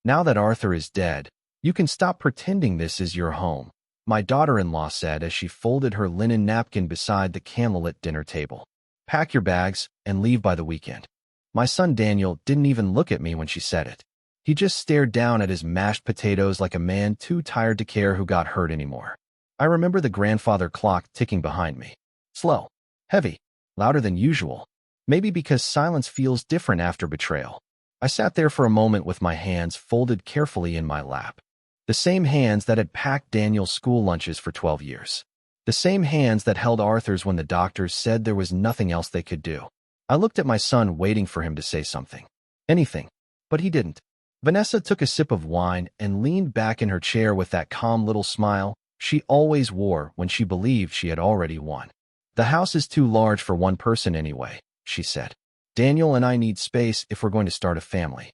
Now that Arthur is dead, you can stop pretending this is your home, my daughter-in-law said as she folded her linen napkin beside the candlelit dinner table. Pack your bags and leave by the weekend. My son Daniel didn't even look at me when she said it. He just stared down at his mashed potatoes like a man too tired to care who got hurt anymore. I remember the grandfather clock ticking behind me. Slow, heavy, louder than usual. Maybe because silence feels different after betrayal. I sat there for a moment with my hands folded carefully in my lap. The same hands that had packed Daniel's school lunches for 12 years. The same hands that held Arthur's when the doctors said there was nothing else they could do. I looked at my son, waiting for him to say something. Anything. But he didn't. Vanessa took a sip of wine and leaned back in her chair with that calm little smile she always wore when she believed she had already won. The house is too large for one person anyway, she said. Daniel and I need space if we're going to start a family.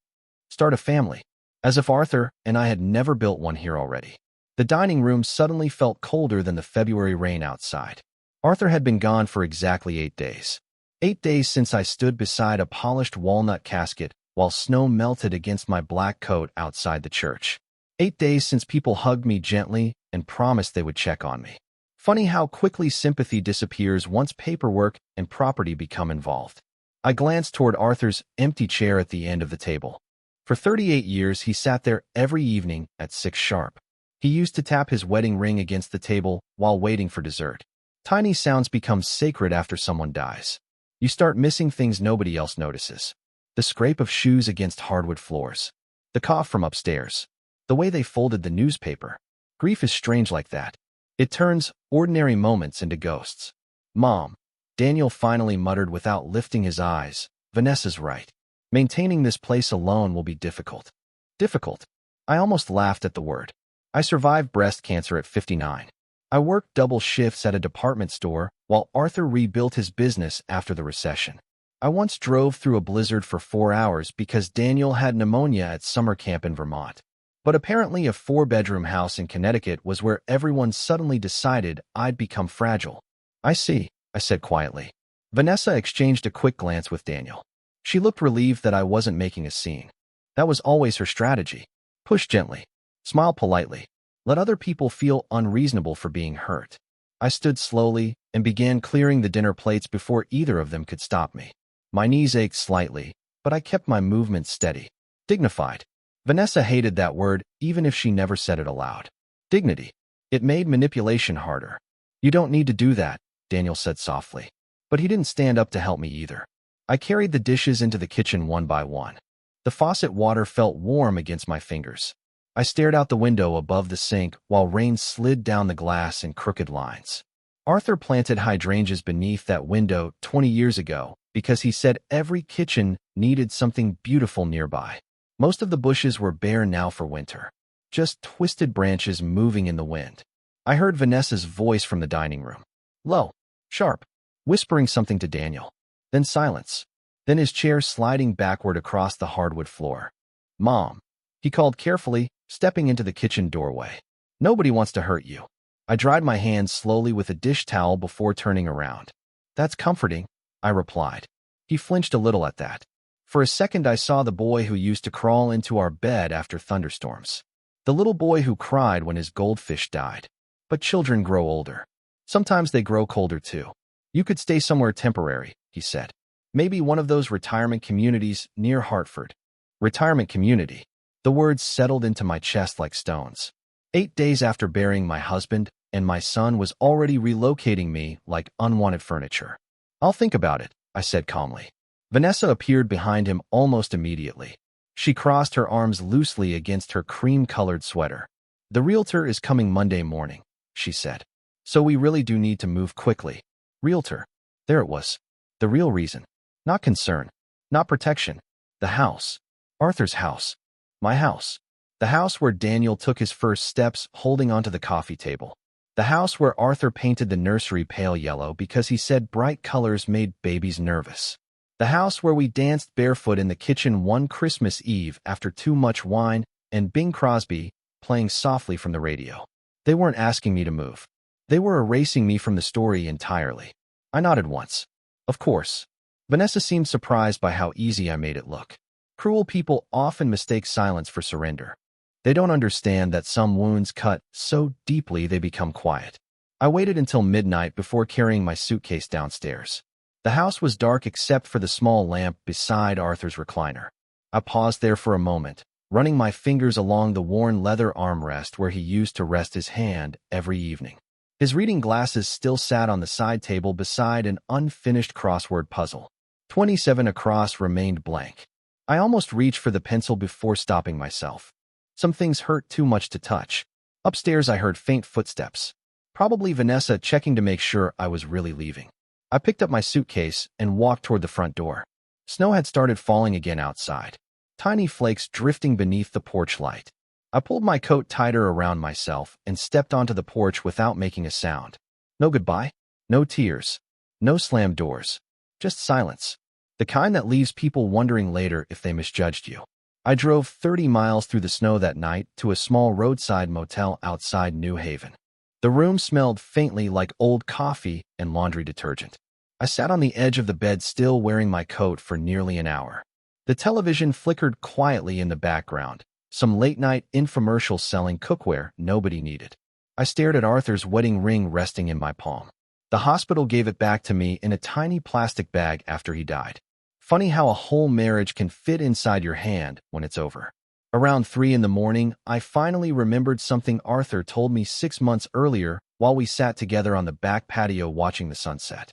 Start a family? As if Arthur and I had never built one here already. The dining room suddenly felt colder than the February rain outside. Arthur had been gone for exactly 8 days. 8 days since I stood beside a polished walnut casket while snow melted against my black coat outside the church. 8 days since people hugged me gently and promised they would check on me. Funny how quickly sympathy disappears once paperwork and property become involved. I glanced toward Arthur's empty chair at the end of the table. For 38 years, he sat there every evening at 6 sharp. He used to tap his wedding ring against the table while waiting for dessert. Tiny sounds become sacred after someone dies. You start missing things nobody else notices. The scrape of shoes against hardwood floors. The cough from upstairs. The way they folded the newspaper. Grief is strange like that. It turns ordinary moments into ghosts. Mom, Daniel finally muttered without lifting his eyes. Vanessa's right. Maintaining this place alone will be difficult. Difficult. I almost laughed at the word. I survived breast cancer at 59. I worked double shifts at a department store while Arthur rebuilt his business after the recession. I once drove through a blizzard for 4 hours because Daniel had pneumonia at summer camp in Vermont. But apparently a 4-bedroom house in Connecticut was where everyone suddenly decided I'd become fragile. I see, I said quietly. Vanessa exchanged a quick glance with Daniel. She looked relieved that I wasn't making a scene. That was always her strategy. Push gently. Smile politely. Let other people feel unreasonable for being hurt. I stood slowly and began clearing the dinner plates before either of them could stop me. My knees ached slightly, but I kept my movement steady. Dignified. Vanessa hated that word even if she never said it aloud. Dignity. It made manipulation harder. You don't need to do that, Daniel said softly. But he didn't stand up to help me either. I carried the dishes into the kitchen one by one. The faucet water felt warm against my fingers. I stared out the window above the sink while rain slid down the glass in crooked lines. Arthur planted hydrangeas beneath that window 20 years ago because he said every kitchen needed something beautiful nearby. Most of the bushes were bare now for winter, just twisted branches moving in the wind. I heard Vanessa's voice from the dining room. Low, sharp, whispering something to Daniel. Then silence. Then his chair sliding backward across the hardwood floor. Mom, he called carefully, stepping into the kitchen doorway. Nobody wants to hurt you. I dried my hands slowly with a dish towel before turning around. That's comforting, I replied. He flinched a little at that. For a second I saw the boy who used to crawl into our bed after thunderstorms. The little boy who cried when his goldfish died. But children grow older. Sometimes they grow colder too. You could stay somewhere temporary, he said. Maybe one of those retirement communities near Hartford. Retirement community. The words settled into my chest like stones. 8 days after burying my husband, and my son was already relocating me like unwanted furniture. I'll think about it, I said calmly. Vanessa appeared behind him almost immediately. She crossed her arms loosely against her cream-colored sweater. The realtor is coming Monday morning, she said. So we really do need to move quickly. Realtor. There it was. The real reason. Not concern. Not protection. The house. Arthur's house. My house. The house where Daniel took his first steps holding onto the coffee table. The house where Arthur painted the nursery pale yellow because he said bright colors made babies nervous. The house where we danced barefoot in the kitchen one Christmas Eve after too much wine and Bing Crosby playing softly from the radio. They weren't asking me to move. They were erasing me from the story entirely. I nodded once. Of course. Vanessa seemed surprised by how easy I made it look. Cruel people often mistake silence for surrender. They don't understand that some wounds cut so deeply they become quiet. I waited until midnight before carrying my suitcase downstairs. The house was dark except for the small lamp beside Arthur's recliner. I paused there for a moment, running my fingers along the worn leather armrest where he used to rest his hand every evening. His reading glasses still sat on the side table beside an unfinished crossword puzzle. 27 across remained blank. I almost reached for the pencil before stopping myself. Some things hurt too much to touch. Upstairs I heard faint footsteps. Probably Vanessa checking to make sure I was really leaving. I picked up my suitcase and walked toward the front door. Snow had started falling again outside, tiny flakes drifting beneath the porch light. I pulled my coat tighter around myself and stepped onto the porch without making a sound. No goodbye, no tears, no slammed doors, just silence. The kind that leaves people wondering later if they misjudged you. I drove 30 miles through the snow that night to a small roadside motel outside New Haven. The room smelled faintly like old coffee and laundry detergent. I sat on the edge of the bed still wearing my coat for nearly an hour. The television flickered quietly in the background, some late-night infomercials selling cookware nobody needed. I stared at Arthur's wedding ring resting in my palm. The hospital gave it back to me in a tiny plastic bag after he died. Funny how a whole marriage can fit inside your hand when it's over. Around 3 in the morning, I finally remembered something Arthur told me 6 months earlier while we sat together on the back patio watching the sunset.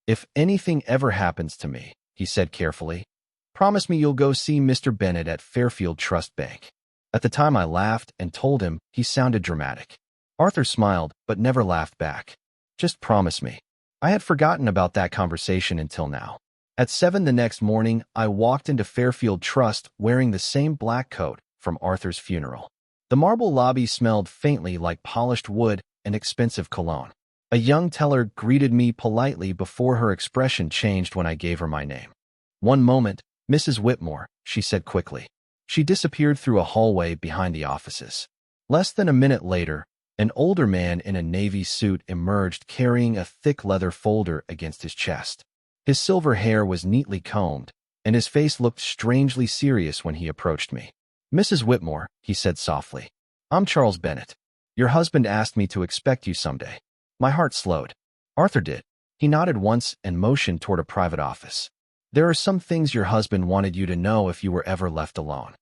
If anything ever happens to me, he said carefully, promise me you'll go see Mr. Bennett at Fairfield Trust Bank. At the time I laughed and told him he sounded dramatic. Arthur smiled but never laughed back. Just promise me. I had forgotten about that conversation until now. At 7 the next morning, I walked into Fairfield Trust wearing the same black coat from Arthur's funeral. The marble lobby smelled faintly like polished wood and expensive cologne. A young teller greeted me politely before her expression changed when I gave her my name. One moment, Mrs. Whitmore, she said quickly. She disappeared through a hallway behind the offices. Less than a minute later, an older man in a navy suit emerged carrying a thick leather folder against his chest. His silver hair was neatly combed, and his face looked strangely serious when he approached me. Mrs. Whitmore, he said softly, I'm Charles Bennett. Your husband asked me to expect you someday. My heart slowed. Arthur did. He nodded once and motioned toward a private office. There are some things your husband wanted you to know if you were ever left alone.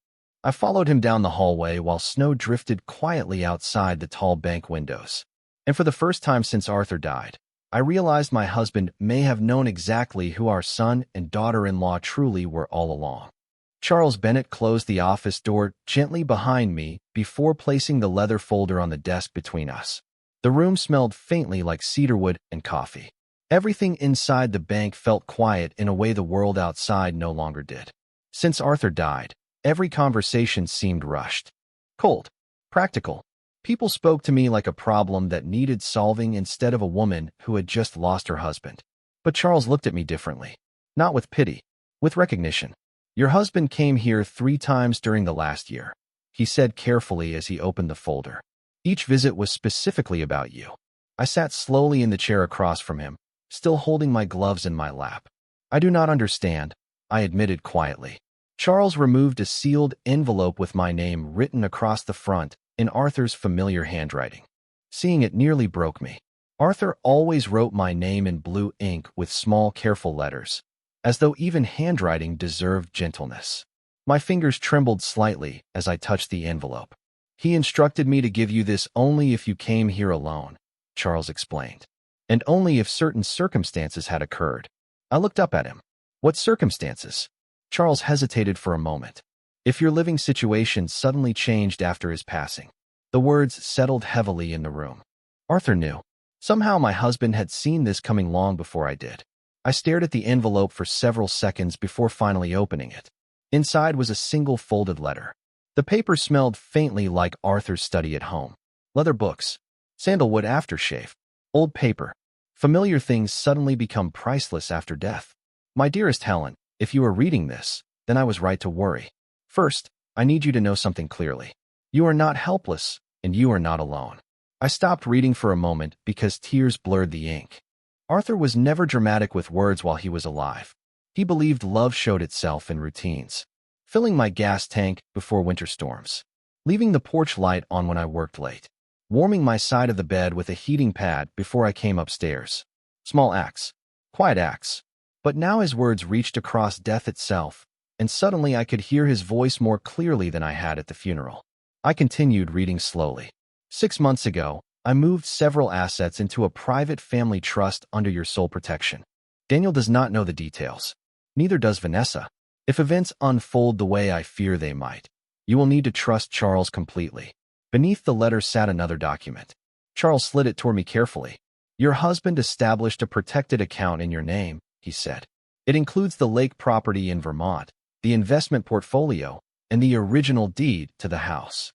I followed him down the hallway while snow drifted quietly outside the tall bank windows. And for the first time since Arthur died, I realized my husband may have known exactly who our son and daughter-in-law truly were all along. Charles Bennett closed the office door gently behind me before placing the leather folder on the desk between us. The room smelled faintly like cedarwood and coffee. Everything inside the bank felt quiet in a way the world outside no longer did. Since Arthur died, every conversation seemed rushed. Cold. Practical. People spoke to me like a problem that needed solving instead of a woman who had just lost her husband. But Charles looked at me differently. Not with pity, with recognition. Your husband came here 3 times during the last year, he said carefully as he opened the folder. Each visit was specifically about you. I sat slowly in the chair across from him, still holding my gloves in my lap. I do not understand, I admitted quietly. Charles removed a sealed envelope with my name written across the front in Arthur's familiar handwriting. Seeing it nearly broke me. Arthur always wrote my name in blue ink with small, careful letters, as though even handwriting deserved gentleness. My fingers trembled slightly as I touched the envelope. He instructed me to give you this only if you came here alone, Charles explained, and only if certain circumstances had occurred. I looked up at him. What circumstances? Charles hesitated for a moment. If your living situation suddenly changed after his passing. The words settled heavily in the room. Arthur knew. Somehow my husband had seen this coming long before I did. I stared at the envelope for several seconds before finally opening it. Inside was a single folded letter. The paper smelled faintly like Arthur's study at home. Leather books, sandalwood aftershave, old paper. Familiar things suddenly become priceless after death. My dearest Helen, if you are reading this, then I was right to worry. First, I need you to know something clearly. You are not helpless, and you are not alone. I stopped reading for a moment because tears blurred the ink. Arthur was never dramatic with words while he was alive. He believed love showed itself in routines. filling my gas tank before winter storms, leaving the porch light on when I worked late, warming my side of the bed with a heating pad before I came upstairs. Small acts, quiet acts. But now his words reached across death itself, and suddenly I could hear his voice more clearly than I had at the funeral. I continued reading slowly. 6 months ago, I moved several assets into a private family trust under your sole protection. Daniel does not know the details. Neither does Vanessa. If events unfold the way I fear they might, you will need to trust Charles completely. Beneath the letter sat another document. Charles slid it toward me carefully. Your husband established a protected account in your name, he said. It includes the lake property in Vermont, the investment portfolio, and the original deed to the house.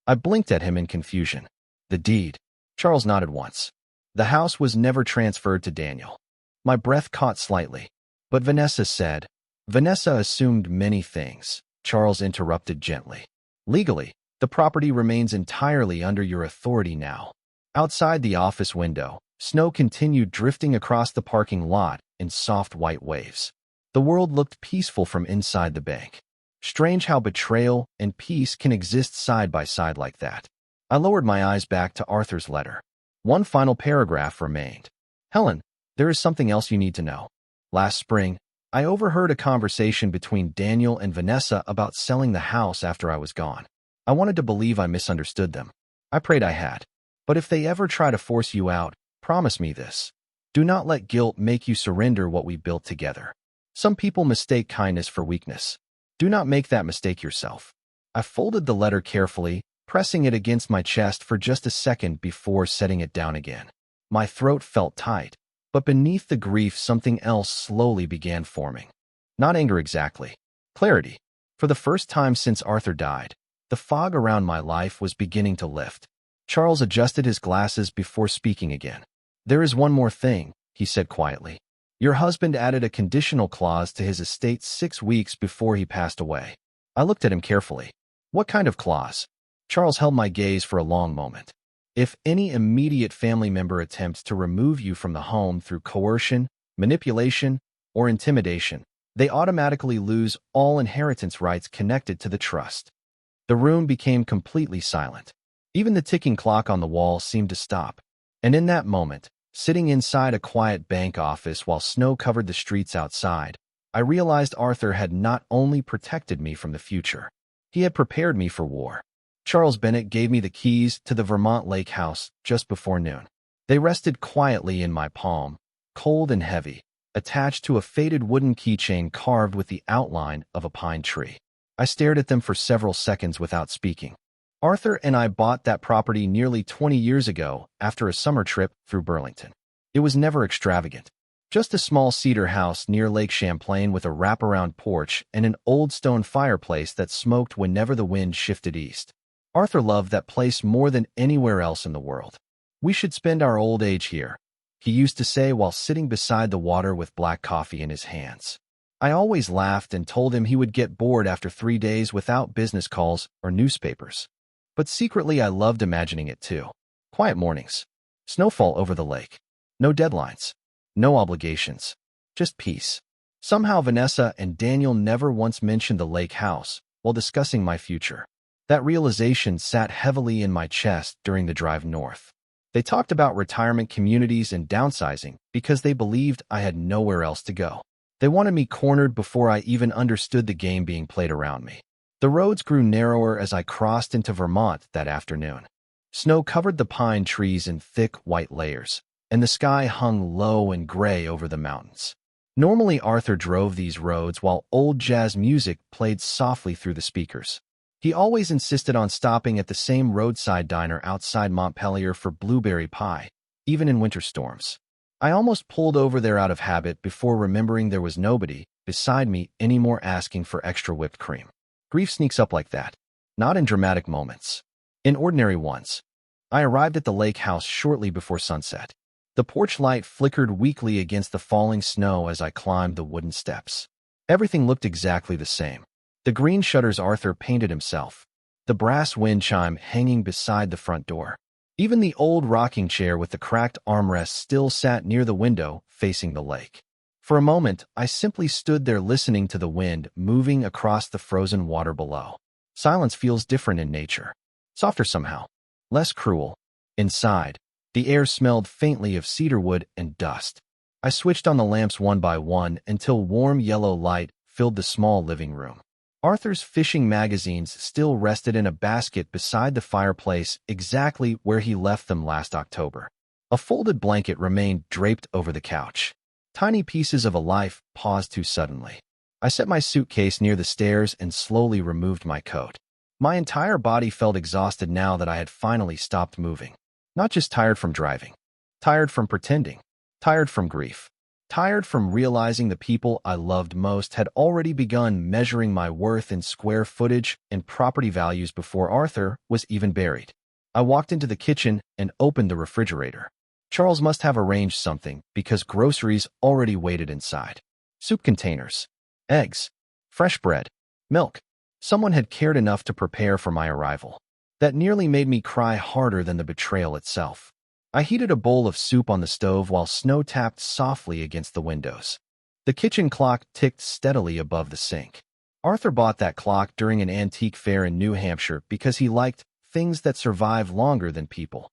I blinked at him in confusion. The deed. Charles nodded once. The house was never transferred to Daniel. My breath caught slightly. But Vanessa said. Vanessa assumed many things, Charles interrupted gently. Legally, the property remains entirely under your authority now. Outside the office window, snow continued drifting across the parking lot in soft white waves. The world looked peaceful from inside the bank. Strange how betrayal and peace can exist side by side like that. I lowered my eyes back to Arthur's letter. One final paragraph remained. Helen, there is something else you need to know. Last spring, I overheard a conversation between Daniel and Vanessa about selling the house after I was gone. I wanted to believe I misunderstood them. I prayed I had. But if they ever try to force you out, promise me this. Do not let guilt make you surrender what we built together. Some people mistake kindness for weakness. Do not make that mistake yourself. I folded the letter carefully, pressing it against my chest for just a second before setting it down again. My throat felt tight, but beneath the grief something else slowly began forming. Not anger exactly. Clarity. For the first time since Arthur died, the fog around my life was beginning to lift. Charles adjusted his glasses before speaking again. There is one more thing, he said quietly. Your husband added a conditional clause to his estate 6 weeks before he passed away. I looked at him carefully. What kind of clause? Charles held my gaze for a long moment. If any immediate family member attempts to remove you from the home through coercion, manipulation, or intimidation, they automatically lose all inheritance rights connected to the trust. The room became completely silent. Even the ticking clock on the wall seemed to stop. And in that moment, sitting inside a quiet bank office while snow covered the streets outside, I realized Arthur had not only protected me from the future, he had prepared me for war. Charles Bennett gave me the keys to the Vermont lake house just before noon. They rested quietly in my palm, cold and heavy, attached to a faded wooden keychain carved with the outline of a pine tree. I stared at them for several seconds without speaking. Arthur and I bought that property nearly 20 years ago after a summer trip through Burlington. It was never extravagant. Just a small cedar house near Lake Champlain with a wraparound porch and an old stone fireplace that smoked whenever the wind shifted east. Arthur loved that place more than anywhere else in the world. We should spend our old age here, he used to say while sitting beside the water with black coffee in his hands. I always laughed and told him he would get bored after 3 days without business calls or newspapers. But secretly I loved imagining it too. Quiet mornings. Snowfall over the lake. No deadlines. No obligations. Just peace. Somehow Vanessa and Daniel never once mentioned the lake house while discussing my future. That realization sat heavily in my chest during the drive north. They talked about retirement communities and downsizing because they believed I had nowhere else to go. They wanted me cornered before I even understood the game being played around me. The roads grew narrower as I crossed into Vermont that afternoon. Snow covered the pine trees in thick white layers, and the sky hung low and gray over the mountains. Normally Arthur drove these roads while old jazz music played softly through the speakers. He always insisted on stopping at the same roadside diner outside Montpelier for blueberry pie, even in winter storms. I almost pulled over there out of habit before remembering there was nobody beside me anymore asking for extra whipped cream. Grief sneaks up like that, not in dramatic moments, in ordinary ones. I arrived at the lake house shortly before sunset. The porch light flickered weakly against the falling snow as I climbed the wooden steps. Everything looked exactly the same. The green shutters Arthur painted himself, the brass wind chime hanging beside the front door. Even the old rocking chair with the cracked armrest still sat near the window facing the lake. For a moment, I simply stood there listening to the wind moving across the frozen water below. Silence feels different in nature. Softer somehow. Less cruel. Inside, the air smelled faintly of cedarwood and dust. I switched on the lamps one by one until warm yellow light filled the small living room. Arthur's fishing magazines still rested in a basket beside the fireplace exactly where he left them last October. A folded blanket remained draped over the couch. Tiny pieces of a life paused too suddenly. I set my suitcase near the stairs and slowly removed my coat. My entire body felt exhausted now that I had finally stopped moving. Not just tired from driving. Tired from pretending. Tired from grief. Tired from realizing the people I loved most had already begun measuring my worth in square footage and property values before Arthur was even buried. I walked into the kitchen and opened the refrigerator. Charles must have arranged something because groceries already waited inside. Soup containers, eggs, fresh bread, milk. Someone had cared enough to prepare for my arrival. That nearly made me cry harder than the betrayal itself. I heated a bowl of soup on the stove while snow tapped softly against the windows. The kitchen clock ticked steadily above the sink. Arthur bought that clock during an antique fair in New Hampshire because he liked things that survive longer than people.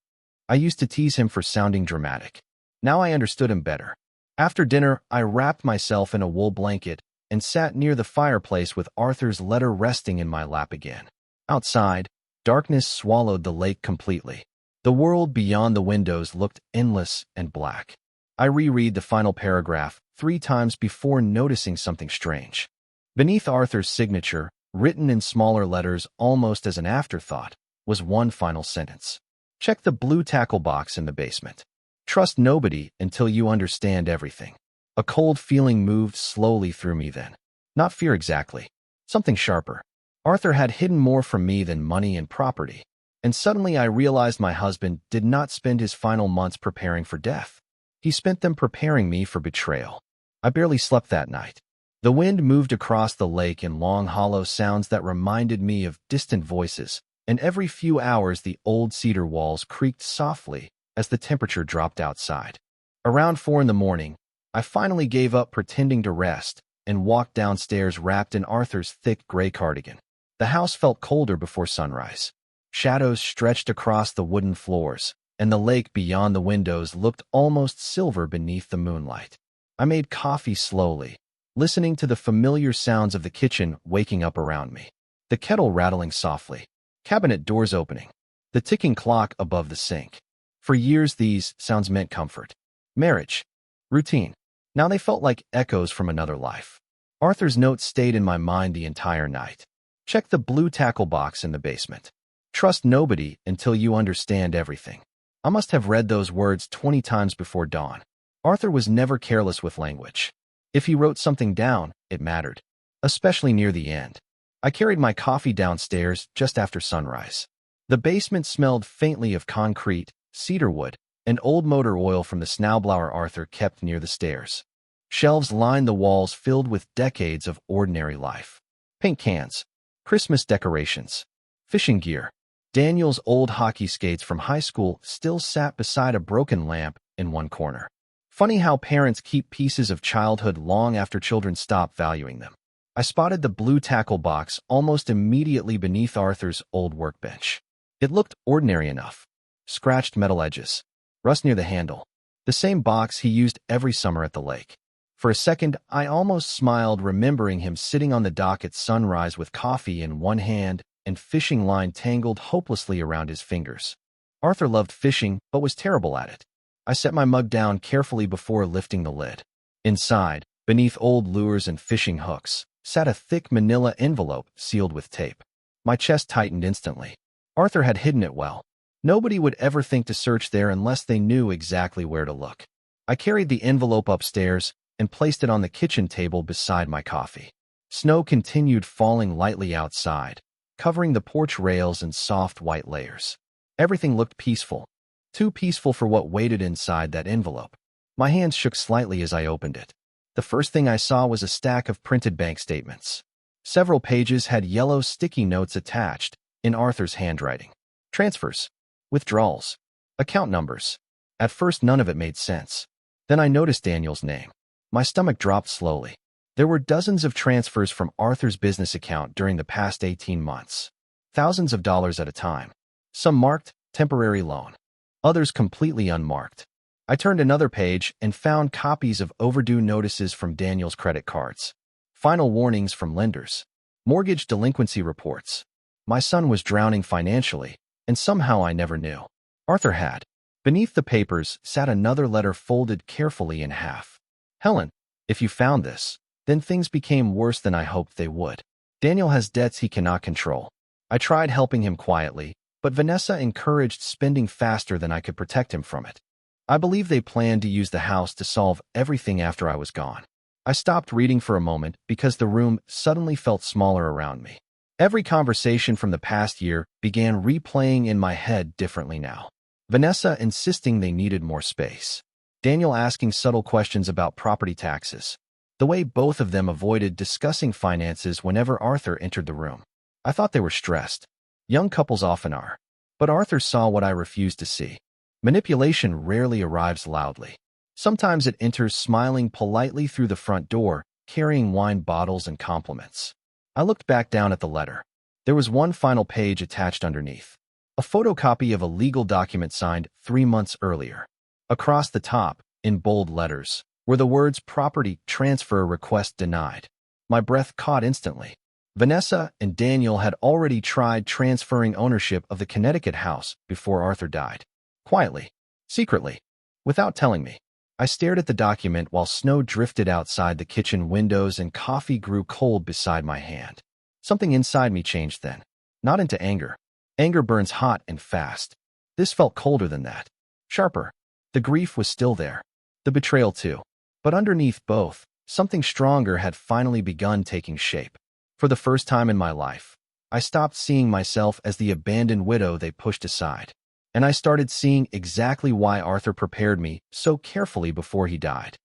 I used to tease him for sounding dramatic. Now I understood him better. After dinner, I wrapped myself in a wool blanket and sat near the fireplace with Arthur's letter resting in my lap again. Outside, darkness swallowed the lake completely. The world beyond the windows looked endless and black. I reread the final paragraph 3 times before noticing something strange. Beneath Arthur's signature, written in smaller letters almost as an afterthought, was one final sentence. Check the blue tackle box in the basement. Trust nobody until you understand everything. A cold feeling moved slowly through me then. Not fear exactly. Something sharper. Arthur had hidden more from me than money and property. And suddenly I realized my husband did not spend his final months preparing for death. He spent them preparing me for betrayal. I barely slept that night. The wind moved across the lake in long hollow sounds that reminded me of distant voices, and every few hours the old cedar walls creaked softly as the temperature dropped outside. Around 4 in the morning, I finally gave up pretending to rest and walked downstairs wrapped in Arthur's thick gray cardigan. The house felt colder before sunrise. Shadows stretched across the wooden floors, and the lake beyond the windows looked almost silver beneath the moonlight. I made coffee slowly, listening to the familiar sounds of the kitchen waking up around me. The kettle rattling softly, cabinet doors opening, the ticking clock above the sink. For years these sounds meant comfort, marriage, routine. Now they felt like echoes from another life. Arthur's note stayed in my mind the entire night. Check the blue tackle box in the basement. Trust nobody until you understand everything. I must have read those words 20 times before dawn. Arthur was never careless with language. If he wrote something down, it mattered, especially near the end. I carried my coffee downstairs just after sunrise. The basement smelled faintly of concrete, cedarwood, and old motor oil from the snowblower Arthur kept near the stairs. Shelves lined the walls filled with decades of ordinary life. Paint cans, Christmas decorations, fishing gear. Daniel's old hockey skates from high school still sat beside a broken lamp in one corner. Funny how parents keep pieces of childhood long after children stop valuing them. I spotted the blue tackle box almost immediately beneath Arthur's old workbench. It looked ordinary enough. Scratched metal edges. Rust near the handle. The same box he used every summer at the lake. For a second, I almost smiled remembering him sitting on the dock at sunrise with coffee in one hand and fishing line tangled hopelessly around his fingers. Arthur loved fishing, but was terrible at it. I set my mug down carefully before lifting the lid. Inside, beneath old lures and fishing hooks, sat a thick manila envelope sealed with tape. My chest tightened instantly. Arthur had hidden it well. Nobody would ever think to search there unless they knew exactly where to look. I carried the envelope upstairs and placed it on the kitchen table beside my coffee. Snow continued falling lightly outside, covering the porch rails in soft white layers. Everything looked peaceful, too peaceful for what waited inside that envelope. My hands shook slightly as I opened it. The first thing I saw was a stack of printed bank statements. Several pages had yellow sticky notes attached, in Arthur's handwriting. Transfers, withdrawals, account numbers. At first none of it made sense. Then I noticed Daniel's name. My stomach dropped slowly. There were dozens of transfers from Arthur's business account during the past 18 months. Thousands of dollars at a time. Some marked, temporary loan. Others completely unmarked. I turned another page and found copies of overdue notices from Daniel's credit cards. Final warnings from lenders. Mortgage delinquency reports. My son was drowning financially, and somehow I never knew. Arthur had. Beneath the papers sat another letter folded carefully in half. Helen, if you found this, then things became worse than I hoped they would. Daniel has debts he cannot control. I tried helping him quietly, but Vanessa encouraged spending faster than I could protect him from it. I believe they planned to use the house to solve everything after I was gone. I stopped reading for a moment because the room suddenly felt smaller around me. Every conversation from the past year began replaying in my head differently now. Vanessa insisting they needed more space. Daniel asking subtle questions about property taxes. The way both of them avoided discussing finances whenever Arthur entered the room. I thought they were stressed. Young couples often are. But Arthur saw what I refused to see. Manipulation rarely arrives loudly. Sometimes it enters smiling politely through the front door, carrying wine bottles and compliments. I looked back down at the letter. There was one final page attached underneath. A photocopy of a legal document signed 3 months earlier. Across the top, in bold letters, were the words property transfer request denied. My breath caught instantly. Vanessa and Daniel had already tried transferring ownership of the Connecticut house before Arthur died. Quietly, secretly, without telling me. I stared at the document while snow drifted outside the kitchen windows and coffee grew cold beside my hand. Something inside me changed then. Not into anger. Anger burns hot and fast. This felt colder than that. Sharper. The grief was still there. The betrayal too. But underneath both, something stronger had finally begun taking shape. For the first time in my life, I stopped seeing myself as the abandoned widow they pushed aside. And I started seeing exactly why Arthur prepared me so carefully before he died.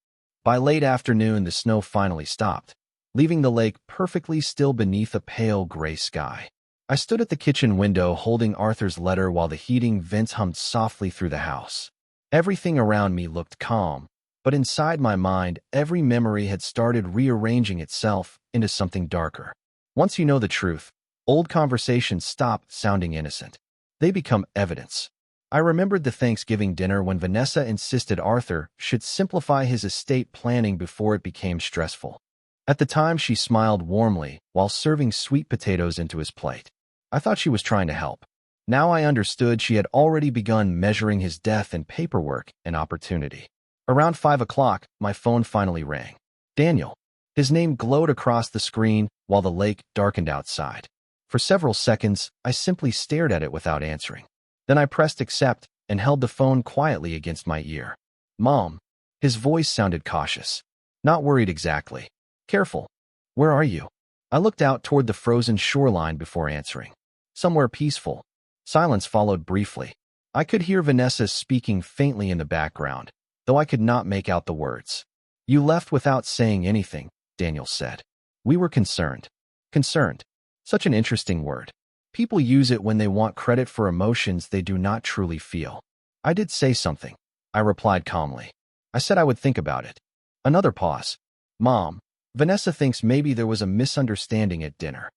By late afternoon, the snow finally stopped, leaving the lake perfectly still beneath a pale gray sky. I stood at the kitchen window holding Arthur's letter while the heating vents hummed softly through the house. Everything around me looked calm, but inside my mind, every memory had started rearranging itself into something darker. Once you know the truth, old conversations stop sounding innocent. They become evidence. I remembered the Thanksgiving dinner when Vanessa insisted Arthur should simplify his estate planning before it became stressful. At the time, she smiled warmly while serving sweet potatoes into his plate. I thought she was trying to help. Now I understood she had already begun measuring his death in paperwork and opportunity. Around 5 o'clock, my phone finally rang. Daniel. His name glowed across the screen while the lake darkened outside. For several seconds, I simply stared at it without answering. Then I pressed accept and held the phone quietly against my ear. Mom. His voice sounded cautious. Not worried exactly. Careful. Where are you? I looked out toward the frozen shoreline before answering. Somewhere peaceful. Silence followed briefly. I could hear Vanessa speaking faintly in the background, though I could not make out the words. You left without saying anything, Daniel said. We were concerned. Concerned. Such an interesting word. People use it when they want credit for emotions they do not truly feel. I did say something. I replied calmly. I said I would think about it. Another pause. Mom, Vanessa thinks maybe there was a misunderstanding at dinner.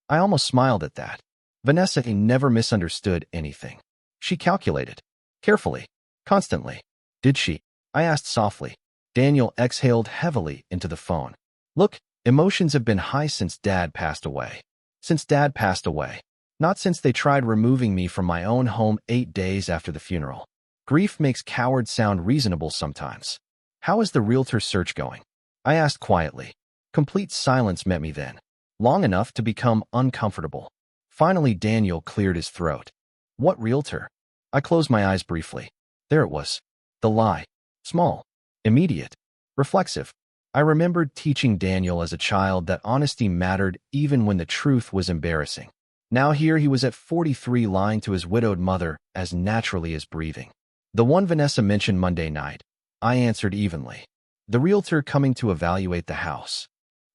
I almost smiled at that. Vanessa never misunderstood anything. She calculated. Carefully. Constantly. Did she? I asked softly. Daniel exhaled heavily into the phone. Look, emotions have been high since Dad passed away. Since Dad passed away. Not since they tried removing me from my own home 8 days after the funeral. Grief makes cowards sound reasonable sometimes. How is the realtor search going? I asked quietly. Complete silence met me then. Long enough to become uncomfortable. Finally, Daniel cleared his throat. What realtor? I closed my eyes briefly. There it was. The lie. Small. Immediate. Reflexive. I remembered teaching Daniel as a child that honesty mattered even when the truth was embarrassing. Now here he was at 43 lying to his widowed mother as naturally as breathing. The one Vanessa mentioned Monday night, I answered evenly. The realtor coming to evaluate the house.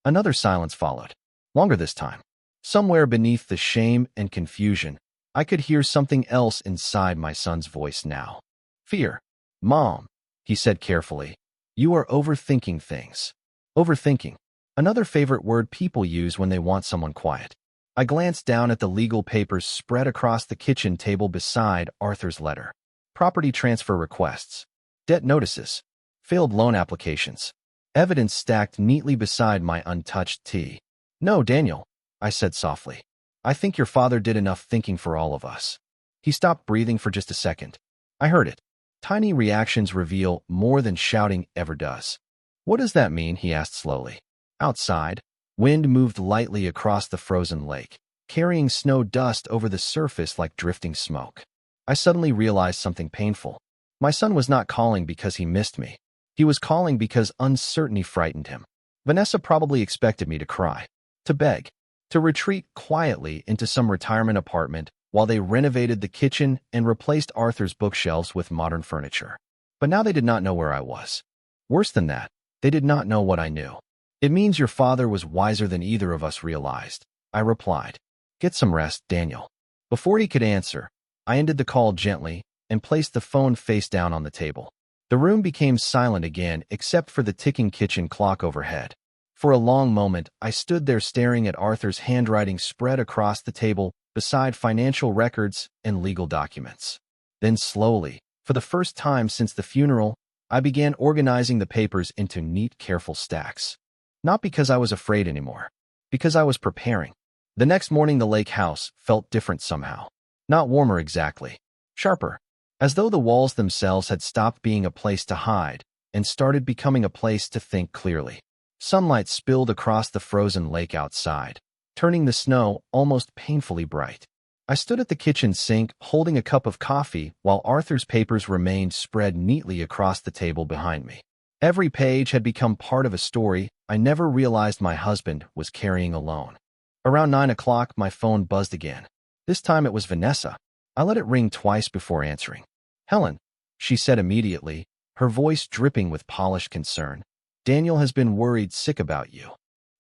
Another silence followed. Longer this time. Somewhere beneath the shame and confusion, I could hear something else inside my son's voice now. Fear. Mom, he said carefully. You are overthinking things. Overthinking. Another favorite word people use when they want someone quiet. I glanced down at the legal papers spread across the kitchen table beside Arthur's letter. Property transfer requests. Debt notices. Failed loan applications. Evidence stacked neatly beside my untouched tea. No, Daniel, I said softly. I think your father did enough thinking for all of us. He stopped breathing for just a second. I heard it. Tiny reactions reveal more than shouting ever does. What does that mean? He asked slowly. Outside, wind moved lightly across the frozen lake, carrying snow dust over the surface like drifting smoke. I suddenly realized something painful. My son was not calling because he missed me. He was calling because uncertainty frightened him. Vanessa probably expected me to cry, to beg, to retreat quietly into some retirement apartment while they renovated the kitchen and replaced Arthur's bookshelves with modern furniture. But now they did not know where I was. Worse than that, they did not know what I knew. It means your father was wiser than either of us realized, I replied. Get some rest, Daniel. Before he could answer, I ended the call gently and placed the phone face down on the table. The room became silent again except for the ticking kitchen clock overhead. For a long moment, I stood there staring at Arthur's handwriting spread across the table beside financial records and legal documents. Then slowly, for the first time since the funeral, I began organizing the papers into neat, careful stacks. Not because I was afraid anymore, because I was preparing. The next morning the lake house felt different somehow. Not warmer exactly, sharper, as though the walls themselves had stopped being a place to hide and started becoming a place to think clearly. Sunlight spilled across the frozen lake outside, turning the snow almost painfully bright. I stood at the kitchen sink holding a cup of coffee while Arthur's papers remained spread neatly across the table behind me. Every page had become part of a story I never realized my husband was carrying alone. Around 9 o'clock, my phone buzzed again. This time it was Vanessa. I let it ring twice before answering. Helen, she said immediately, her voice dripping with polished concern. Daniel has been worried sick about you.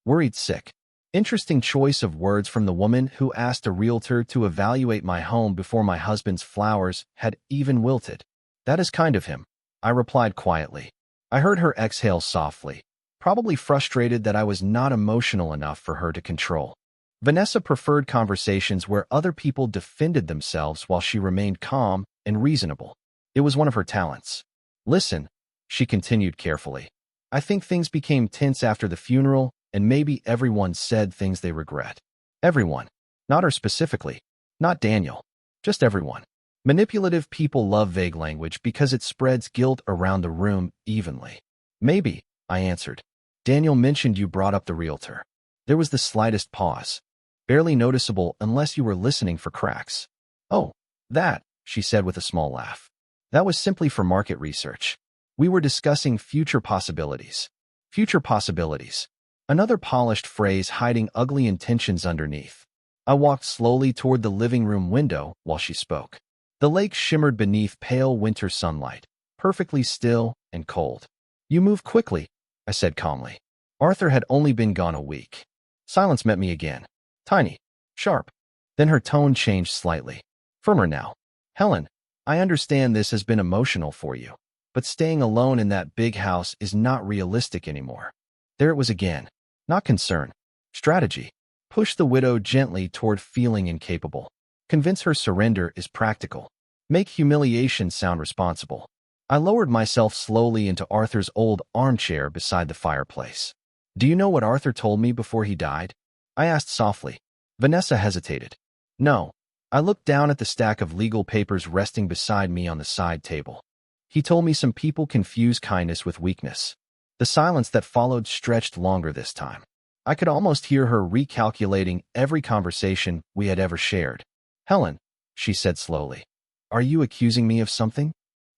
Worried sick. Interesting choice of words from the woman who asked a realtor to evaluate my home before my husband's flowers had even wilted. That is kind of him, I replied quietly. I heard her exhale softly, probably frustrated that I was not emotional enough for her to control. Vanessa preferred conversations where other people defended themselves while she remained calm and reasonable. It was one of her talents. Listen, she continued carefully. I think things became tense after the funeral, and maybe everyone said things they regret. Everyone. Not her specifically. Not Daniel. Just everyone. Manipulative people love vague language because it spreads guilt around the room evenly. Maybe, I answered. Daniel mentioned you brought up the realtor. There was the slightest pause. Barely noticeable unless you were listening for cracks. Oh, that, she said with a small laugh. That was simply for market research. We were discussing future possibilities. Future possibilities. Another polished phrase hiding ugly intentions underneath. I walked slowly toward the living room window while she spoke. The lake shimmered beneath pale winter sunlight, perfectly still and cold. You move quickly, I said calmly. Arthur had only been gone a week. Silence met me again. Tiny. Sharp. Then her tone changed slightly. Firmer now. Helen, I understand this has been emotional for you, but staying alone in that big house is not realistic anymore. There it was again. Not concern. Strategy. Push the widow gently toward feeling incapable. Convince her surrender is practical. Make humiliation sound responsible. I lowered myself slowly into Arthur's old armchair beside the fireplace. Do you know what Arthur told me before he died? I asked softly. Vanessa hesitated. No. I looked down at the stack of legal papers resting beside me on the side table. He told me some people confuse kindness with weakness. The silence that followed stretched longer this time. I could almost hear her recalculating every conversation we had ever shared. Helen, she said slowly, are you accusing me of something?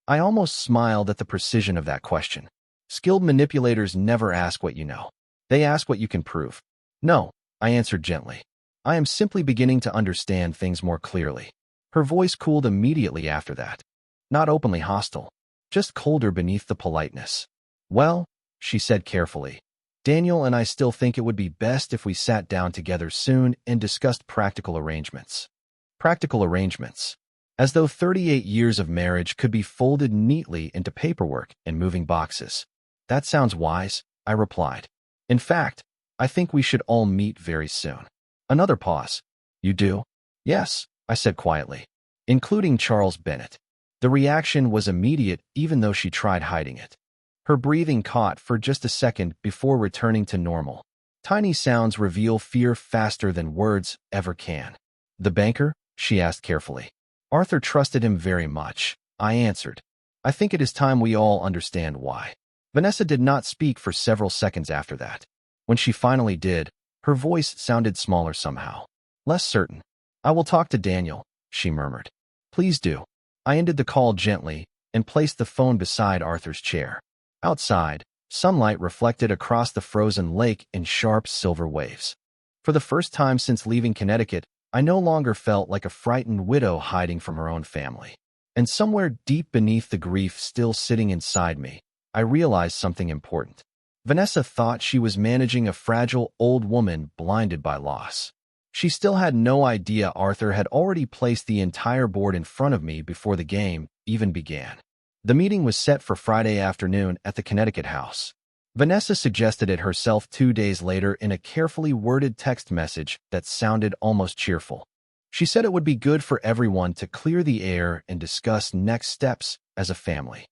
I almost smiled at the precision of that question. Skilled manipulators never ask what you know. They ask what you can prove. No, I answered gently. I am simply beginning to understand things more clearly. Her voice cooled immediately after that. Not openly hostile, just colder beneath the politeness. Well, she said carefully, Daniel and I still think it would be best if we sat down together soon and discussed practical arrangements. Practical arrangements. As though 38 years of marriage could be folded neatly into paperwork and moving boxes. That sounds wise, I replied. In fact, I think we should all meet very soon. Another pause. You do? Yes, I said quietly, including Charles Bennett. The reaction was immediate even though she tried hiding it. Her breathing caught for just a second before returning to normal. Tiny sounds reveal fear faster than words ever can. The banker? She asked carefully. Arthur trusted him very much, I answered. I think it is time we all understand why. Vanessa did not speak for several seconds after that. When she finally did, her voice sounded smaller somehow. Less certain. I will talk to Daniel, she murmured. Please do. I ended the call gently and placed the phone beside Arthur's chair. Outside, sunlight reflected across the frozen lake in sharp silver waves. For the first time since leaving Connecticut, I no longer felt like a frightened widow hiding from her own family. And somewhere deep beneath the grief still sitting inside me, I realized something important. Vanessa thought she was managing a fragile old woman blinded by loss. She still had no idea Arthur had already placed the entire board in front of me before the game even began. The meeting was set for Friday afternoon at the Connecticut house. Vanessa suggested it herself 2 days later in a carefully worded text message that sounded almost cheerful. She said it would be good for everyone to clear the air and discuss next steps as a family.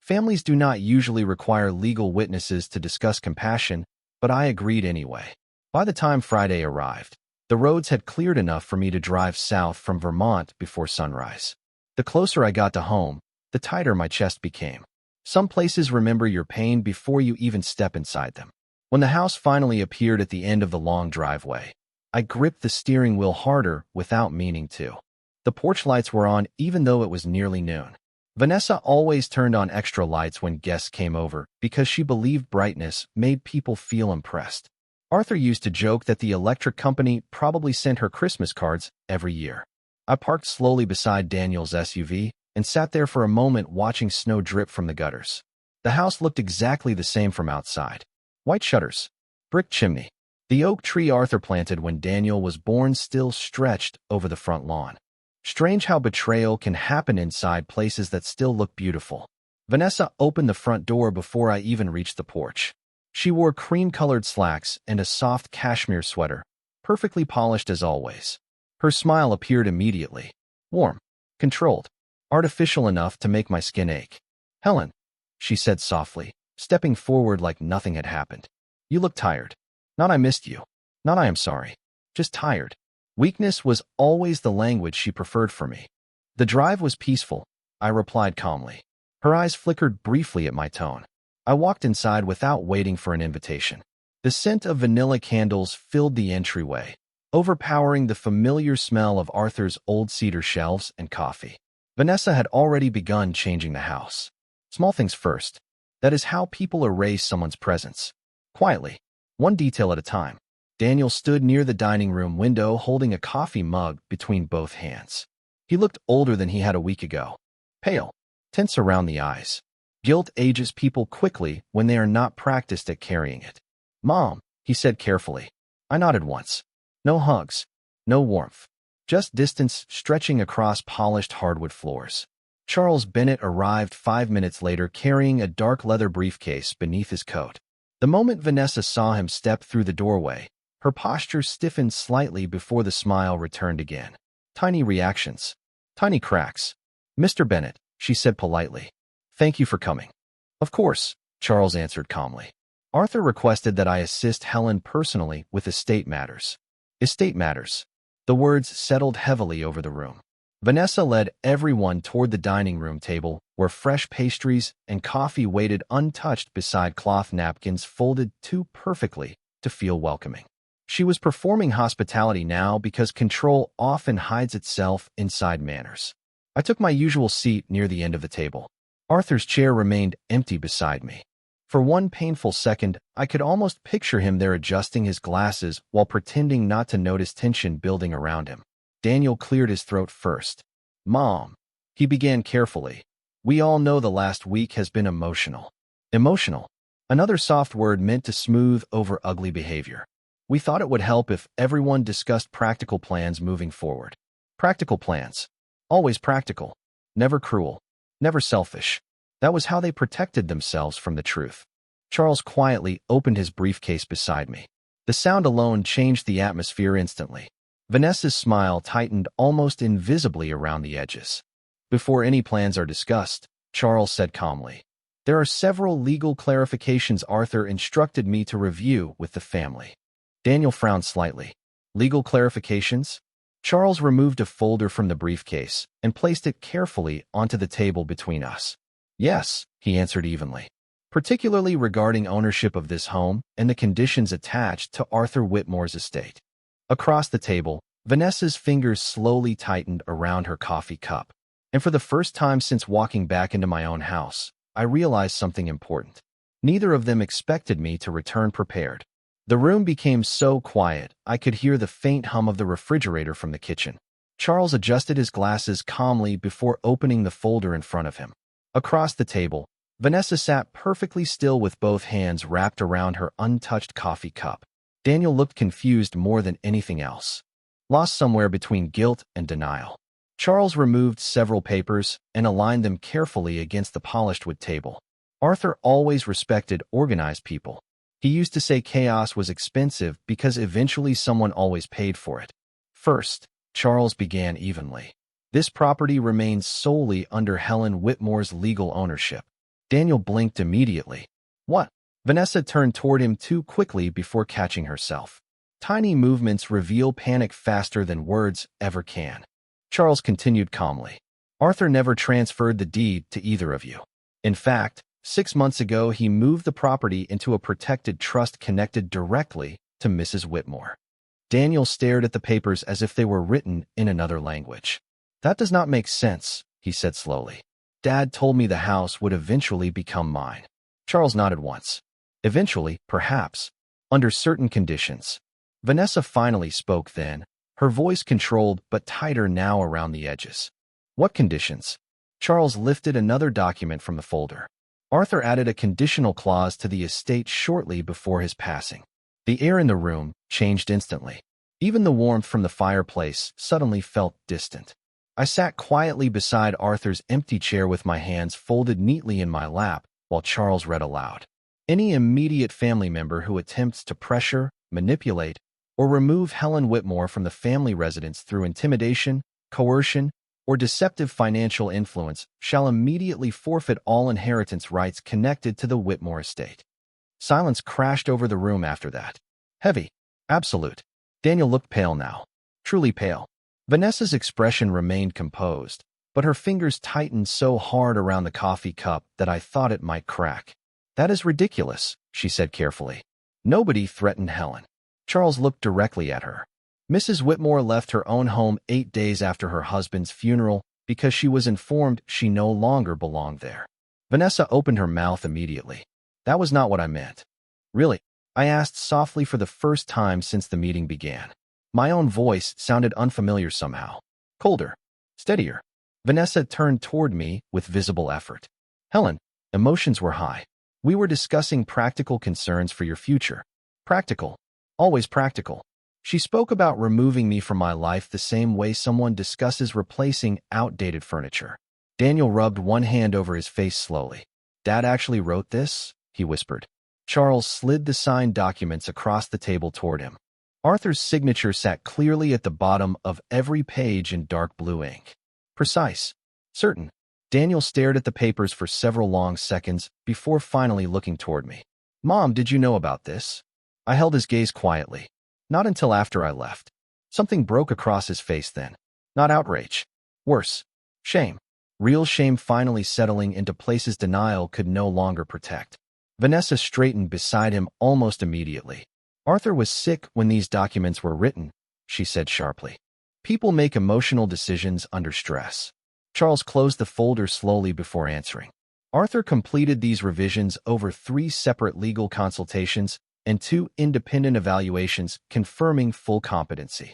Families do not usually require legal witnesses to discuss compassion, but I agreed anyway. By the time Friday arrived, the roads had cleared enough for me to drive south from Vermont before sunrise. The closer I got to home, the tighter my chest became. Some places remember your pain before you even step inside them. When the house finally appeared at the end of the long driveway, I gripped the steering wheel harder without meaning to. The porch lights were on even though it was nearly noon. Vanessa always turned on extra lights when guests came over because she believed brightness made people feel impressed. Arthur used to joke that the electric company probably sent her Christmas cards every year. I parked slowly beside Daniel's SUV and sat there for a moment watching snow drip from the gutters. The house looked exactly the same from outside. White shutters, brick chimney. The oak tree Arthur planted when Daniel was born still stretched over the front lawn. Strange how betrayal can happen inside places that still look beautiful. Vanessa opened the front door before I even reached the porch. She wore cream-colored slacks and a soft cashmere sweater, perfectly polished as always. Her smile appeared immediately. Warm, controlled, artificial enough to make my skin ache. Helen, she said softly, stepping forward like nothing had happened. You look tired. Not I missed you. Not I am sorry. Just tired. Weakness was always the language she preferred for me. The drive was peaceful, I replied calmly. Her eyes flickered briefly at my tone. I walked inside without waiting for an invitation. The scent of vanilla candles filled the entryway, overpowering the familiar smell of Arthur's old cedar shelves and coffee. Vanessa had already begun changing the house. Small things first. That is how people erase someone's presence. Quietly, one detail at a time. Daniel stood near the dining room window holding a coffee mug between both hands. He looked older than he had a week ago. Pale, tense around the eyes. Guilt ages people quickly when they are not practiced at carrying it. Mom, he said carefully. I nodded once. No hugs. No warmth. Just distance stretching across polished hardwood floors. Charles Bennett arrived 5 minutes later carrying a dark leather briefcase beneath his coat. The moment Vanessa saw him step through the doorway, her posture stiffened slightly before the smile returned again. Tiny reactions. Tiny cracks. Mr. Bennett, she said politely. Thank you for coming. Of course, Charles answered calmly. Arthur requested that I assist Helen personally with estate matters. Estate matters. The words settled heavily over the room. Vanessa led everyone toward the dining room table, where fresh pastries and coffee waited untouched beside cloth napkins folded too perfectly to feel welcoming. She was performing hospitality now because control often hides itself inside manners. I took my usual seat near the end of the table. Arthur's chair remained empty beside me. For one painful second, I could almost picture him there adjusting his glasses while pretending not to notice tension building around him. Daniel cleared his throat first. Mom, he began carefully. We all know the last week has been emotional. Emotional. Another soft word meant to smooth over ugly behavior. We thought it would help if everyone discussed practical plans moving forward. Practical plans. Always practical. Never cruel. Never selfish. That was how they protected themselves from the truth. Charles quietly opened his briefcase beside me. The sound alone changed the atmosphere instantly. Vanessa's smile tightened almost invisibly around the edges. Before any plans are discussed, Charles said calmly, there are several legal clarifications Arthur instructed me to review with the family. Daniel frowned slightly. Legal clarifications? Charles removed a folder from the briefcase and placed it carefully onto the table between us. Yes, he answered evenly. Particularly regarding ownership of this home and the conditions attached to Arthur Whitmore's estate. Across the table, Vanessa's fingers slowly tightened around her coffee cup. And for the first time since walking back into my own house, I realized something important. Neither of them expected me to return prepared. The room became so quiet, I could hear the faint hum of the refrigerator from the kitchen. Charles adjusted his glasses calmly before opening the folder in front of him. Across the table, Vanessa sat perfectly still with both hands wrapped around her untouched coffee cup. Daniel looked confused more than anything else, lost somewhere between guilt and denial. Charles removed several papers and aligned them carefully against the polished wood table. Arthur always respected organized people. He used to say chaos was expensive because eventually someone always paid for it. First, Charles began evenly. This property remains solely under Helen Whitmore's legal ownership. Daniel blinked immediately. What? Vanessa turned toward him too quickly before catching herself. Tiny movements reveal panic faster than words ever can. Charles continued calmly. Arthur never transferred the deed to either of you. In fact, 6 months ago he moved the property into a protected trust connected directly to Mrs. Whitmore. Daniel stared at the papers as if they were written in another language. That does not make sense, he said slowly. Dad told me the house would eventually become mine. Charles nodded once. Eventually, perhaps, under certain conditions. Vanessa finally spoke then, her voice controlled but tighter now around the edges. What conditions? Charles lifted another document from the folder. Arthur added a conditional clause to the estate shortly before his passing. The air in the room changed instantly. Even the warmth from the fireplace suddenly felt distant. I sat quietly beside Arthur's empty chair with my hands folded neatly in my lap while Charles read aloud. Any immediate family member who attempts to pressure, manipulate, or remove Helen Whitmore from the family residence through intimidation, coercion, or deceptive financial influence shall immediately forfeit all inheritance rights connected to the Whitmore estate. Silence crashed over the room after that. Heavy. Absolute. Daniel looked pale now. Truly pale. Vanessa's expression remained composed, but her fingers tightened so hard around the coffee cup that I thought it might crack. That is ridiculous, she said carefully. Nobody threatened Helen. Charles looked directly at her. Mrs. Whitmore left her own home 8 days after her husband's funeral because she was informed she no longer belonged there. Vanessa opened her mouth immediately. That was not what I meant. Really? I asked softly for the first time since the meeting began. My own voice sounded unfamiliar somehow. Colder. Steadier. Vanessa turned toward me with visible effort. Helen, emotions were high. We were discussing practical concerns for your future. Practical. Always practical. She spoke about removing me from my life the same way someone discusses replacing outdated furniture. Daniel rubbed one hand over his face slowly. Dad actually wrote this? He whispered. Charles slid the signed documents across the table toward him. Arthur's signature sat clearly at the bottom of every page in dark blue ink. Precise. Certain. Daniel stared at the papers for several long seconds before finally looking toward me. Mom, did you know about this? I held his gaze quietly. Not until after I left. Something broke across his face then. Not outrage. Worse. Shame. Real shame finally settling into places denial could no longer protect. Vanessa straightened beside him almost immediately. Arthur was sick when these documents were written, she said sharply. People make emotional decisions under stress. Charles closed the folder slowly before answering. Arthur completed these revisions over 3 separate legal consultations and 2 independent evaluations confirming full competency.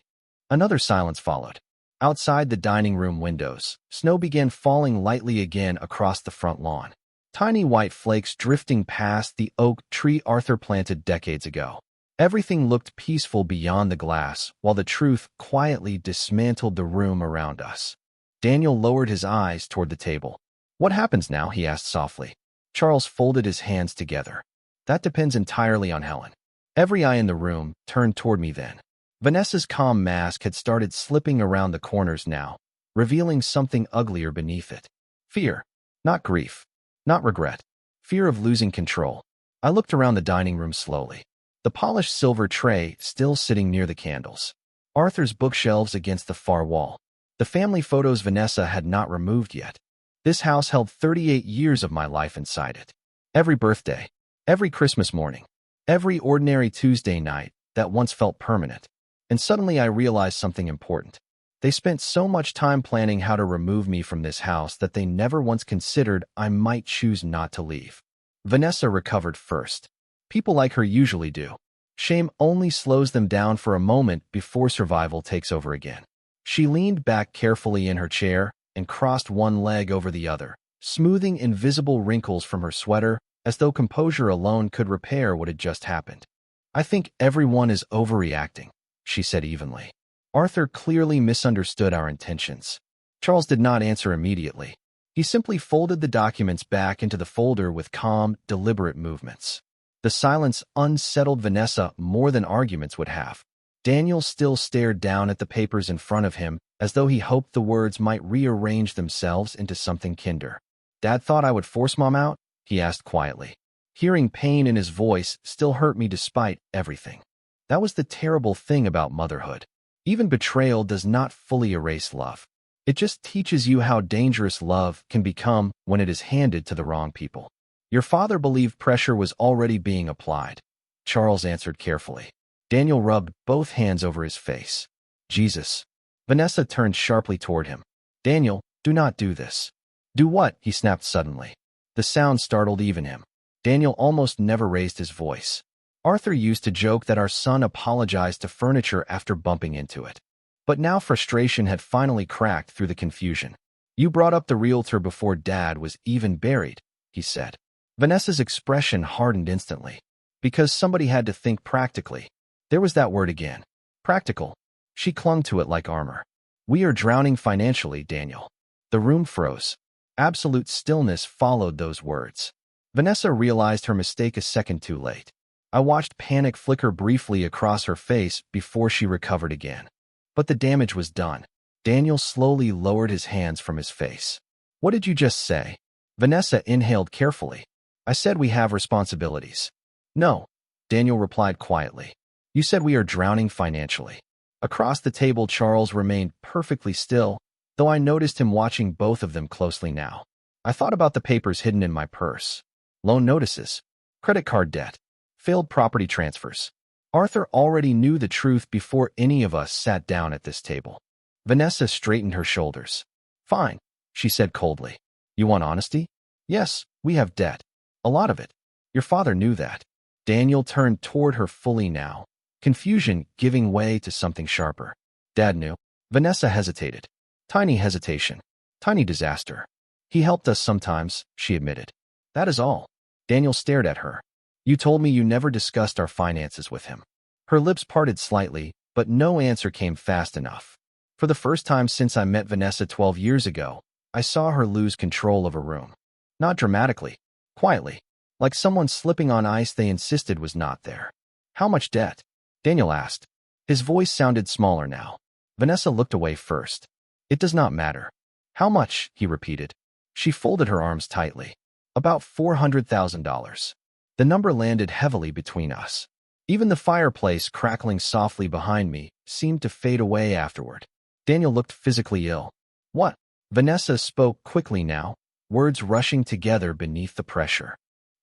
Another silence followed. Outside the dining room windows, snow began falling lightly again across the front lawn. Tiny white flakes drifting past the oak tree Arthur planted decades ago. Everything looked peaceful beyond the glass, while the truth quietly dismantled the room around us. Daniel lowered his eyes toward the table. What happens now? He asked softly. Charles folded his hands together. That depends entirely on Helen. Every eye in the room turned toward me then. Vanessa's calm mask had started slipping around the corners now, revealing something uglier beneath it. Fear. Not grief. Not regret. Fear of losing control. I looked around the dining room slowly. The polished silver tray still sitting near the candles. Arthur's bookshelves against the far wall. The family photos Vanessa had not removed yet. This house held 38 years of my life inside it. Every birthday. Every Christmas morning. Every ordinary Tuesday night that once felt permanent. And suddenly I realized something important. They spent so much time planning how to remove me from this house that they never once considered I might choose not to leave. Vanessa recovered first. People like her usually do. Shame only slows them down for a moment before survival takes over again. She leaned back carefully in her chair and crossed one leg over the other, smoothing invisible wrinkles from her sweater as though composure alone could repair what had just happened. I think everyone is overreacting, she said evenly. Arthur clearly misunderstood our intentions. Charles did not answer immediately. He simply folded the documents back into the folder with calm, deliberate movements. The silence unsettled Vanessa more than arguments would have. Daniel still stared down at the papers in front of him as though he hoped the words might rearrange themselves into something kinder. "Dad thought I would force Mom out?" he asked quietly. Hearing pain in his voice still hurt me despite everything. That was the terrible thing about motherhood. Even betrayal does not fully erase love. It just teaches you how dangerous love can become when it is handed to the wrong people. "Your father believed pressure was already being applied," Charles answered carefully. Daniel rubbed both hands over his face. "Jesus." Vanessa turned sharply toward him. "Daniel, do not do this." "Do what?" he snapped suddenly. The sound startled even him. Daniel almost never raised his voice. Arthur used to joke that our son apologized to furniture after bumping into it. But now frustration had finally cracked through the confusion. "You brought up the realtor before Dad was even buried," he said. Vanessa's expression hardened instantly. Because somebody had to think practically. There was that word again. Practical. She clung to it like armor. "We are drowning financially, Daniel." The room froze. Absolute stillness followed those words. Vanessa realized her mistake a second too late. I watched panic flicker briefly across her face before she recovered again. But the damage was done. Daniel slowly lowered his hands from his face. "What did you just say?" Vanessa inhaled carefully. "I said we have responsibilities." "No," Daniel replied quietly. "You said we are drowning financially." Across the table, Charles remained perfectly still, though I noticed him watching both of them closely now. I thought about the papers hidden in my purse. Loan notices, credit card debt, failed property transfers. Arthur already knew the truth before any of us sat down at this table. Vanessa straightened her shoulders. "Fine," she said coldly. "You want honesty?" "Yes, we have debt. A lot of it. Your father knew that." Daniel turned toward her fully now, confusion giving way to something sharper. "Dad knew." Vanessa hesitated. Tiny hesitation. Tiny disaster. "He helped us sometimes," she admitted. "That is all." Daniel stared at her. "You told me you never discussed our finances with him." Her lips parted slightly, but no answer came fast enough. For the first time since I met Vanessa 12 years ago, I saw her lose control of a room. Not dramatically. Quietly. Like someone slipping on ice they insisted was not there. "How much debt?" Daniel asked. His voice sounded smaller now. Vanessa looked away first. "It does not matter." "How much?" he repeated. She folded her arms tightly. "About $400,000. The number landed heavily between us. Even the fireplace crackling softly behind me seemed to fade away afterward. Daniel looked physically ill. "What?" Vanessa spoke quickly now, words rushing together beneath the pressure.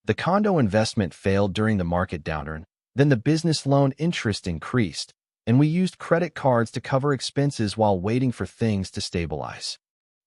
"The condo investment failed during the market downturn, then the business loan interest increased, and we used credit cards to cover expenses while waiting for things to stabilize."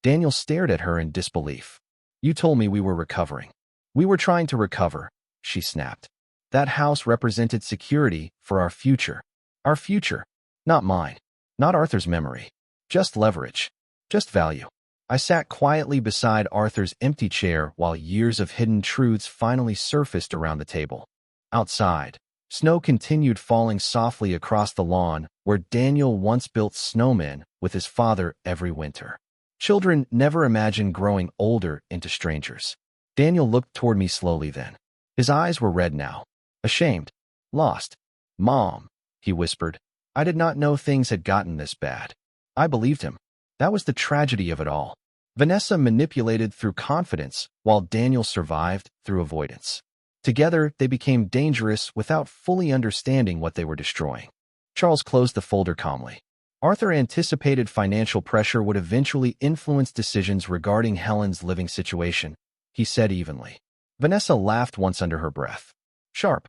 Daniel stared at her in disbelief. "You told me we were recovering." "We were trying to recover," she snapped. "That house represented security for our future. Our future. Not mine. Not Arthur's memory. Just leverage. Just value." I sat quietly beside Arthur's empty chair while years of hidden truths finally surfaced around the table. Outside, snow continued falling softly across the lawn where Daniel once built snowmen with his father every winter. Children never imagine growing older into strangers. Daniel looked toward me slowly then. His eyes were red now. Ashamed. Lost. "Mom," he whispered. "I did not know things had gotten this bad." I believed him. That was the tragedy of it all. Vanessa manipulated through confidence, while Daniel survived through avoidance. Together, they became dangerous without fully understanding what they were destroying. Charles closed the folder calmly. Arthur anticipated financial pressure would eventually influence decisions regarding Helen's living situation, he said evenly. Vanessa laughed once under her breath. Sharp.